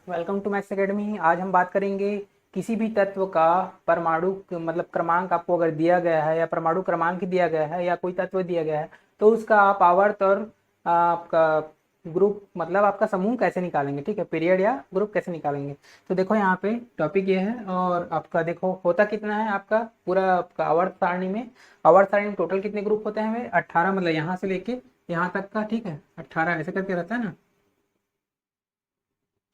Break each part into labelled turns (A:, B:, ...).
A: Welcome to maths academy. आज हम बात करेंगे किसी भी तत्व का परमाणु मतलब क्रमांक आपको अगर दिया गया है या परमाणु क्रमांक दिया गया है या कोई तत्व दिया गया है तो उसका आप आवर्त और आपका ग्रुप मतलब आपका समूह कैसे निकालेंगे। ठीक है, पीरियड या ग्रुप कैसे निकालेंगे। तो देखो यहाँ पे टॉपिक ये है और आपका देखो होता कितना है आपका पूरा आपका आवर्त सारणी में टोटल कितने ग्रुप होते हैं हमें 18, मतलब यहाँ से लेके यहाँ तक का। ठीक है, 18 ऐसे करके रहता है ना।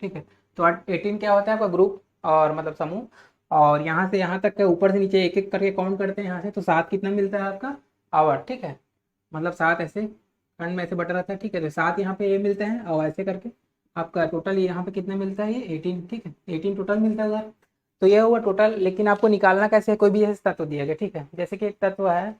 A: ठीक है, तो 18 क्या होता है आपका ग्रुप और मतलब समूह। और यहाँ से यहाँ तक का ऊपर से नीचे एक एक करके काउंट करते हैं यहाँ से, तो 7 कितना मिलता है आपका आवर। ठीक है, मतलब 7 ऐसे खंड में ऐसे बटा रहता है। ठीक है, तो 7 यहाँ पे ये मिलते हैं और ऐसे करके आपका टोटल यहाँ पे कितना मिलता है, ये 18। ठीक है, 18 टोटल मिलता है उधर। तो ये हुआ टोटल, लेकिन आपको निकालना कैसे है, कोई भी ऐसे तत्व दिया गया। ठीक है, जैसे कि एक तत्व है,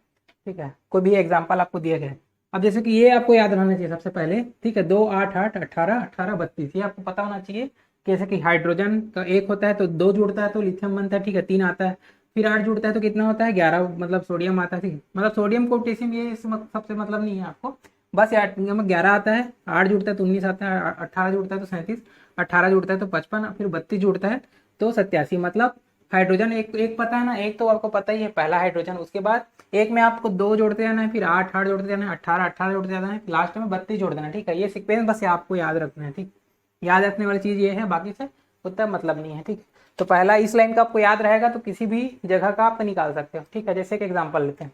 A: ठीक है, कोई भी एग्जाम्पल आपको दिया गया है। अब जैसे कि ये आपको याद रहना चाहिए सबसे पहले। ठीक है, 2 8 8 18 18 32 ये आपको पता होना चाहिए। जैसे कि हाइड्रोजन का एक होता है तो 2 जुड़ता है तो लिथियम बनता है। ठीक है, 3 आता है, फिर 8 जुड़ता है तो कितना होता है 11, मतलब सोडियम आता है। ठीक है, मतलब सोडियम को पोटेशियम ये सबसे मतलब नहीं है आपको, बस यार 11 आता है, 8 जुड़ता है तो 19 आता है, 18 जुड़ता है तो 37, 18 जुड़ता है तो 55, फिर 32 जुड़ता है तो 87। मतलब हाइड्रोजन एक एक पता है ना, एक तो आपको पता ही है पहला हाइड्रोजन। उसके बाद एक में आपको 2 जोड़ते जाना है, फिर 8 8 जोड़ते जाना है, 18 18 जोड़ते जाना है, लास्ट में 32 जोड़ देना। ठीक है, ये सीक्वेंस बस आपको याद रखना है। ठीक, याद रखने वाली चीज ये है, बाकी से उतना मतलब नहीं है। ठीक, तो पहला इस लाइन का आपको याद रहेगा तो किसी भी जगह का आप निकाल सकते हो। ठीक है, जैसे एक एग्जाम्पल लेते हैं।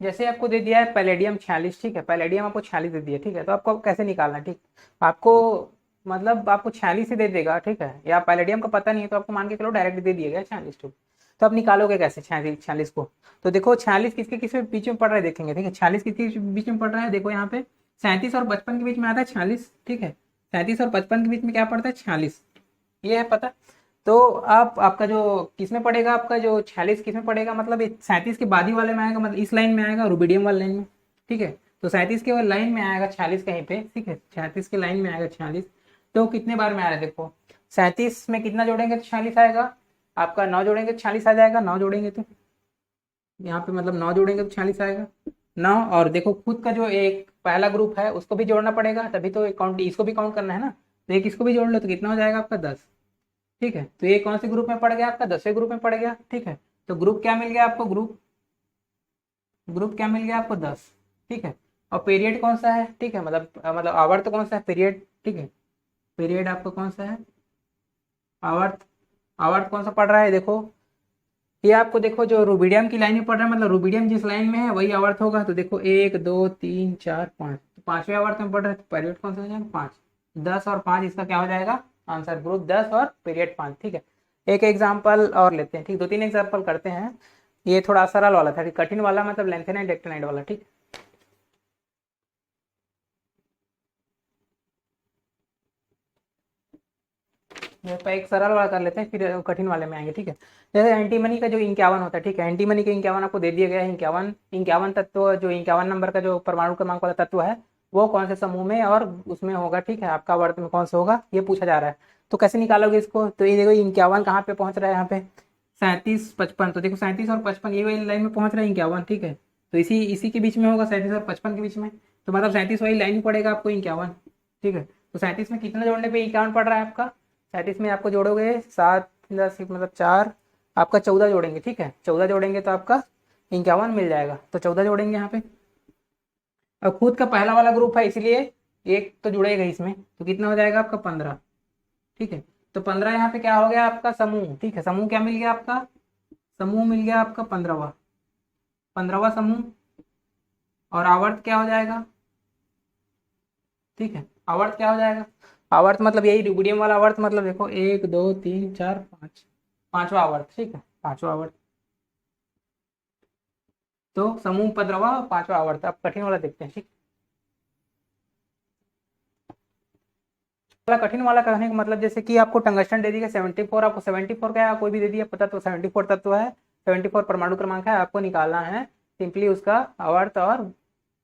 A: जैसे आपको दे दिया है पैलेडियम 46। ठीक है, पैलेडियम आपको 46 दे दिया। ठीक है, तो आपको कैसे निकालना है। ठीक, आपको मतलब आपको 46 ही दे देगा। ठीक है, या पैलेडियम का पता नहीं है तो आपको मान के चलो डायरेक्ट दे दिया गया 46। तो आप निकालोगे कैसे 46 को। तो देखो 46 किसके किसके बीच में पड़ रहा है देखेंगे। ठीक है, 46 किसके बीच में पड़ रहा है, देखो यहाँ पे 37 और 55 के बीच में आता है 46। ठीक है, 37 और 55 के बीच में क्या पड़ता है 46, ये है पता। तो आप आपका जो किस में पड़ेगा, आपका जो 46 किस में पड़ेगा, मतलब 37 के बाद ही वाले में आएगा, मतलब इस लाइन में आएगा, रुबिडियम वाले लाइन में। ठीक है, तो 37 के लाइन में आएगा 46 कहीं पे। ठीक है, 37 के लाइन में आएगा 46। तो कितने बार में आ रहा है देखो, 37 में कितना जोड़ेंगे तो 46 आएगा आपका, 9 जोड़ेंगे तो 46 आ जाएगा, 9 जोड़ेंगे तो यहाँ पे मतलब 9 जोड़ेंगे तो 46 आएगा 9। और देखो खुद का जो एक पहला ग्रुप है उसको भी जोड़ना पड़ेगा, तभी तो काउंट इसको भी काउंट करना है ना। तो एक इसको भी जोड़ लो तो कितना हो जाएगा आपका 10। ठीक है, तो ये कौन से ग्रुप में पड़ गया आपका, 10वें ग्रुप में पड़ गया। ठीक है, तो ग्रुप क्या मिल गया आपको, ग्रुप ग्रुप क्या मिल गया आपको 10। ठीक है, और पीरियड कौन सा है, ठीक है, मतलब आवर्त कौन सा है, पीरियड। ठीक है, पीरियड आपको कौन सा है, आवर्त। आवर्त कौन सा पड़ रहा है देखो, ये आपको देखो जो रूबिडियम की लाइन में पड़ रहा है, मतलब रूबिडियम जिस लाइन में है वही आवर्त होगा। तो देखो 1 2 3 4 5, तो 5वें आवर्त में पड़ रहा है, तो पीरियड कौन सा हो जाएगा 5। 10 और 5 इसका क्या हो जाएगा आंसर, ग्रुप 10 और पीरियड 5। ठीक है, एक एग्जाम्पल और लेते हैं। ठीक, 2 3 एग्जाम्पल करते हैं। ये थोड़ा सरल वाला था, कठिन वाला मतलब लेंथेनाइड एक्टिनाइड वाला। ठीक, ये पे एक सरल वाला कर लेते हैं फिर कठिन वाले में आएंगे। ठीक है, जैसे एंटीमनी का जो 51 होता है। ठीक है, एंटीमनी का 51 आपको दे दिया गया है। 51 51 तत्व, जो 51 नंबर का जो परमाणु क्रमांक वाला तत्व है वो कौन से समूह में और उसमें होगा। ठीक है, आपका वर्त में कौन सा होगा ये पूछा जा रहा है। तो कैसे निकालोगे इसको, तो ये देखो 51 कहाँ पे पहुंच रहा है, यहाँ पे 37 55। तो देखो 37 और 55 ये वाली लाइन में पहुंच रहा है 51। ठीक है, तो इसी इसी के बीच में होगा 37 और 55 के बीच में, तो मतलब 37 वाली लाइन पड़ेगा आपको 51। ठीक है, तो 37 में कितना जोड़ने पे 51 पड़ रहा है आपका, 37 में आपको जोड़ोगे 7 10 मतलब 4, आपका 14 जोड़ेंगे। ठीक है, 14 जोड़ेंगे तो आपका 51 मिल जाएगा, तो 14 जोड़ेंगे यहाँ पे। और खुद का पहला वाला ग्रुप है इसलिए एक तो जुड़ेगा इसमें, तो कितना हो जाएगा आपका 15। ठीक है, तो 15 यहाँ पे क्या हो गया आपका समूह। ठीक है, समूह क्या मिल गया आपका, समूह मिल गया आपका 15वां, 15वां समूह। और आवर्त क्या हो जाएगा, ठीक है, आवर्त क्या हो जाएगा, आवर्त मतलब यही रुबिडियम वाला आवर्त, मतलब देखो 1 2 3 4 5, 5वां आवर्त। ठीक है, 5वां आवर्त। तो समूह 15वां 5वां आवर्त। अब कठिन वाला देखते हैं। ठीक, वाला कठिन वाला कहने का मतलब जैसे कि आपको टंगस्टन दे दिया 74, आपको 74 का कोई भी दे दिया पता, तो 74 तत्व है, 74 परमाणु क्रमांक है, आपको निकालना है सिंपली उसका आवर्त और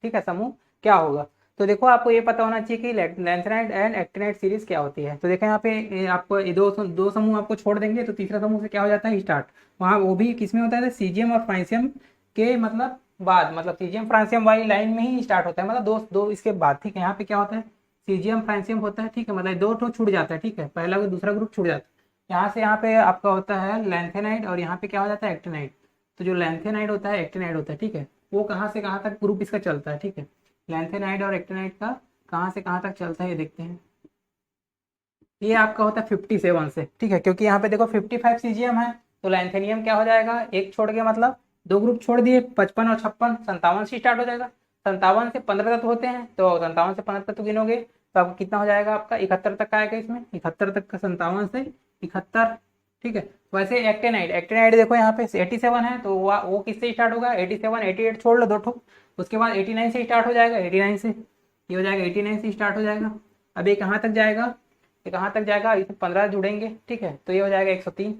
A: ठीक है समूह क्या होगा। तो देखो आपको ये पता होना चाहिए कि लेंथेनाइड एंड एक्टिनाइड सीरीज क्या होती है। तो देखो यहाँ पे आपको ये दो समूह आपको छोड़ देंगे तो तीसरा समूह से क्या हो जाता है स्टार्ट, वहाँ वो भी किसमें होता है सीजियम और फ्रांसियम के मतलब बाद, मतलब सीजियम फ्रांसियम वाली लाइन में ही स्टार्ट होता है, मतलब दो दो इसके बाद। ठीक है, यहाँ पे क्या होता है सीजियम फ्रांसियम होता है, ठीक है, मतलब दो ठो छूट जाता है, ठीक है, पहला और दूसरा ग्रुप छूट जाता है। यहाँ से यहाँ पे आपका होता है लैंथेनाइड और यहाँ पे क्या हो जाता है एक्टिनाइड। तो जो लैंथेनाइड होता है एक्टिनाइड होता है, ठीक है, वो कहाँ से कहाँ तक ग्रुप इसका चलता है, ठीक है, लैंथेनाइड और एक्टिनाइड का कहाँ से कहाँ तक चलता है ये देखते हैं। ये आपका होता है 57 से, ठीक है, क्योंकि यहाँ पे देखो 55 सीजियम है, तो लैंथेनियम क्या हो जाएगा, एक छोड़ के मतलब दो ग्रुप छोड़ दिए, 55 और 56, 57 से स्टार्ट हो जाएगा। 57 से 15 तत्व होते हैं, तो 57 से 15 तत्व गिनोगे तो आपको कितना हो जाएगा, आपका 71 तक का आएगा, इसमें 71 तक का 57 से 71, ठीक है। वैसे एक्टेनाइड, एक्टेनाइड देखो यहाँ पे 87 है, तो वो किससे स्टार्ट होगा, 87, 88 छोड़ लो दो ठो, उसके बाद 89 से स्टार्ट हो जाएगा, 89 से ये हो जाएगा, 89 से स्टार्ट हो जाएगा। अब ये कहाँ तक जाएगा, ये कहाँ तक जाएगा, इसमें 15 जुड़ेंगे, ठीक है, तो ये हो जाएगा 103,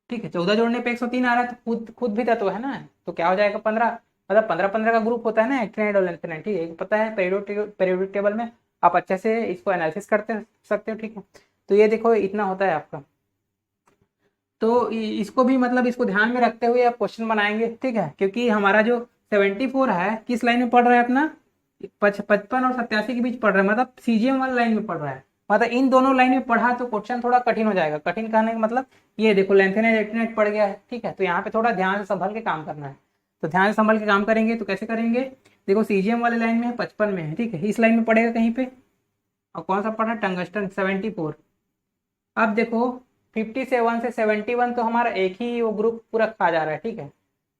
A: ठीक है, 14 जोड़ने पे 103 आ रहा है, तो खुद खुद भी तत्व है ना, तो क्या हो जाएगा 15, मतलब 15 का ग्रुप होता है ना एक्टिनाइड और लैंथेनाइड, ठीक है, पता है पेरियोडिक टेबल में आप अच्छे से इसको एनालिसिस करते सकते हो, ठीक है। तो ये देखो इतना होता है आपका। तो इसको भी मतलब इसको ध्यान में रखते हुए आप क्वेश्चन बनाएंगे, ठीक है, क्योंकि हमारा जो 74 है किस लाइन में पढ़ रहा है अपना, 55 और 87 के बीच पढ़ रहा है, मतलब सीजीएम वाला लाइन में पढ़ रहा है, मतलब इन दोनों लाइन में पढ़ा तो क्वेश्चन थोड़ा कठिन हो जाएगा। कठिन कहने का मतलब ये देखो लेंथेनाइड एक्टिनाइड पड़ गया है, ठीक है, तो यहाँ पे थोड़ा ध्यान से संभल के काम करना है। तो ध्यान से संभल के काम करेंगे तो कैसे करेंगे, देखो सीजीएम वाले लाइन में है 55 में है, ठीक है, इस लाइन में पड़ेगा कहीं पे, और कौन सा पढ़ा है टंगस्टन 74। अब देखो 57 से 71 तो हमारा एक ही वो ग्रुप पूरा खा जा रहा है, ठीक है,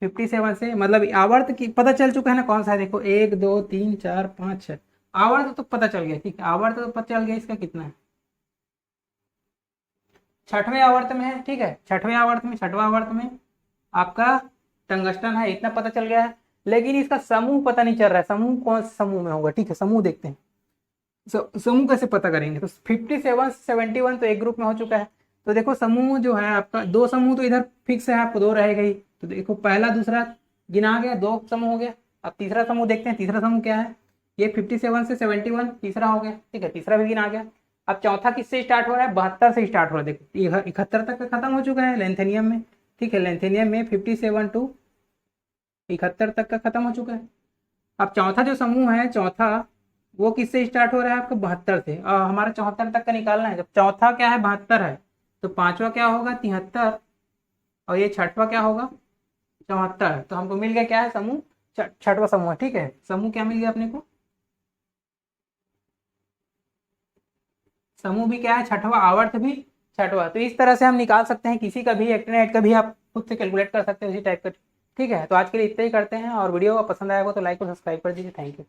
A: 57 से मतलब आवर्त की पता चल चुका है ना कौन सा है, देखो 1 2 3 4 5 6 आवर्त तो पता चल गया, ठीक है, आवर्त तो पता चल गया इसका कितना है, छठवें आवर्त में है, ठीक है, छठवें आवर्त में, छठवां आवर्त में आपका टंगस्टन है, इतना पता चल गया है। लेकिन इसका समूह पता नहीं चल रहा है, समूह कौन से समूह में होगा, ठीक है, समूह देखते हैं। समूह कैसे पता करेंगे, तो 57 से 71 तो एक ग्रुप में हो चुका है। तो देखो समूह जो है आपका, दो समूह तो इधर फिक्स है, आपको दो रहेगा ही, तो देखो पहला दूसरा गिना गया, दो समूह हो गया। अब तीसरा समूह देखते हैं, तीसरा समूह क्या है, ये 57 से 71 तीसरा हो गया, ठीक है, तीसरा भी गिना गया। अब चौथा किससे स्टार्ट हो रहा है, 72 से स्टार्ट हो रहा है, देखो 71 तक का खत्म हो चुका है लेंथेनियम में, ठीक है, लेंथेनियम में 57 टू 71 तक का खत्म हो चुका है। अब चौथा जो समूह है, चौथा वो किससे स्टार्ट हो रहा है आपको 72 से, और हमारा 74 तक का निकालना है। जब चौथा क्या है 72 है, तो पांचवा क्या होगा 73, और ये छठवा क्या होगा 74 है, तो हमको मिल गया क्या है समूह, छठवा समूह है, ठीक है, समूह क्या मिल गया अपने को, समूह भी क्या है छठवा, आवर्त भी छठवा। तो इस तरह से हम निकाल सकते हैं किसी का भी एक्टिनाइड का भी, आप खुद से कैलकुलेट कर सकते हैं उसी टाइप का, ठीक है। तो आज के लिए इतना ही करते हैं, और वीडियो पसंद आएगा तो लाइक और सब्सक्राइब कर दीजिए, थैंक यू।